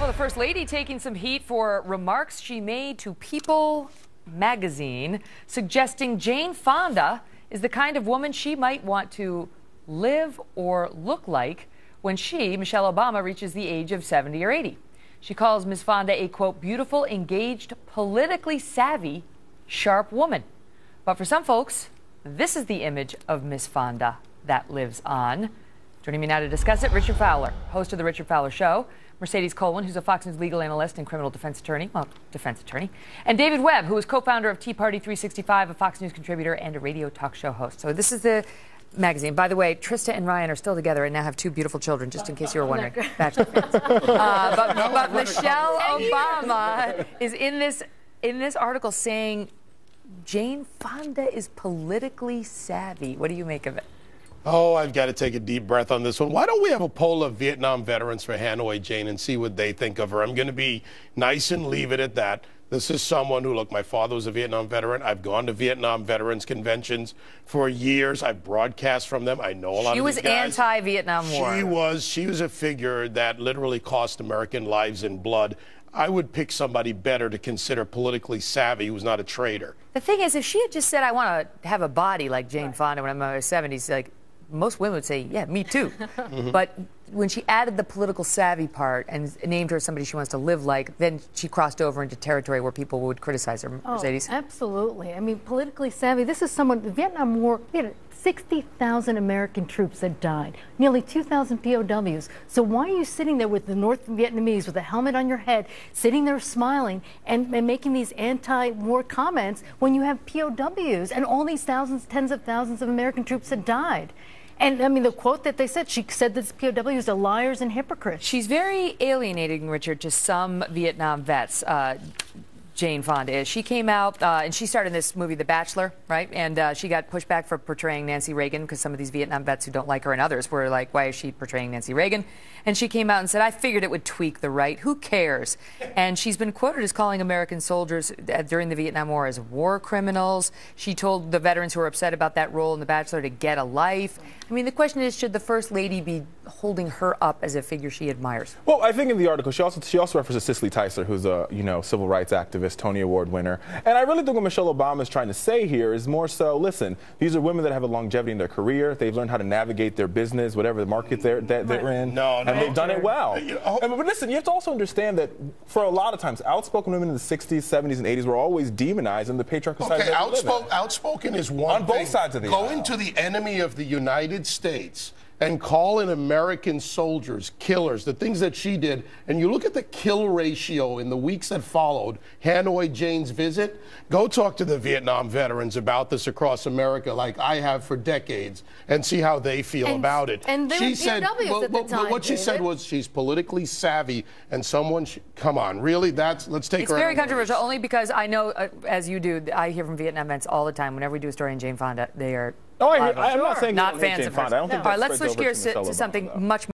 Well, the First Lady taking some heat for remarks she made to People magazine, suggesting Jane Fonda is the kind of woman she might want to live or look like when she, Michelle Obama, reaches the age of 70 or 80. She calls Ms. Fonda a, quote, beautiful, engaged, politically savvy, sharp woman. But for some folks, this is the image of Ms. Fonda that lives on. Joining me now to discuss it, Richard Fowler, host of The Richard Fowler Show, Mercedes Colwin, who's a Fox News legal analyst and criminal defense attorney, and David Webb, who is co-founder of Tea Party 365, a Fox News contributor and a radio talk show host. So this is the magazine. By the way, Trista and Ryan are still together and now have two beautiful children, just in case you were wondering. Bachelor fans. But Michelle Obama is in this article saying Jane Fonda is politically savvy. What do you make of it? Oh, I've got to take a deep breath on this one. Why don't we have a poll of Vietnam veterans for Hanoi, Jane, and see what they think of her? I'm going to be nice and leave it at that. This is someone who, look, my father was a Vietnam veteran. I've gone to Vietnam veterans conventions for years. I broadcast from them. I know a lot of these guys. She was anti-Vietnam War. She was a figure that literally cost American lives in blood. I would pick somebody better to consider politically savvy who's not a traitor. The thing is, if she had just said, I want to have a body like Jane Fonda when I'm in my 70s, like, most women would say, yeah, me too. But when she added the political savvy part and named her somebody she wants to live like, then she crossed over into territory where people would criticize her. Mercedes? Oh, absolutely. I mean, politically savvy. This is someone, the Vietnam War, we had 60,000 American troops that died, nearly 2,000 POWs. So why are you sitting there with the North Vietnamese with a helmet on your head, sitting there smiling and making these anti-war comments when you have POWs and all these thousands, tens of thousands of American troops that died? And, I mean, the quote that they said, she said that POWs are liars and hypocrites. She's very alienating, Richard, to some Vietnam vets. Jane Fonda is. She came out and she starred in this movie, The Bachelor, right? And she got pushed back for portraying Nancy Reagan because some of these Vietnam vets who don't like her and others were like, why is she portraying Nancy Reagan? And she came out and said, I figured it would tweak the right. Who cares? And she's been quoted as calling American soldiers during the Vietnam War as war criminals. She told the veterans who were upset about that role in The Bachelor to get a life. I mean, the question is, should the First Lady be holding her up as a figure she admires? Well, I think in the article, she also references Cicely Tyser, who's a, civil rights activist, Tony Award winner. And I really think what Michelle Obama is trying to say here is more so, listen, these are women that have a longevity in their career. They've learned how to navigate their business, whatever the market they're in. And they've done it well. But listen, you have to also understand that for a lot of times, outspoken women in the 60s, 70s, and 80s were always demonized in the patriarchal society. Okay, outspoken is one on thing. Both sides of the aisle. Going to the enemy of the United States and calling American soldiers killers, the things that she did, and you look at the kill ratio in the weeks that followed Hanoi Jane's visit, go talk to the Vietnam veterans about this across America like I have for decades and see how they feel about it. And she said, what she said was she's politically savvy and someone, come on, really? Let's take her. It's very controversial, only because I know, as you do, I hear from Vietnam vets all the time. Whenever we do a story on Jane Fonda, they are I'm not saying not fans Jane of hers. Fonda. I don't think All right, let's switch gears to something much more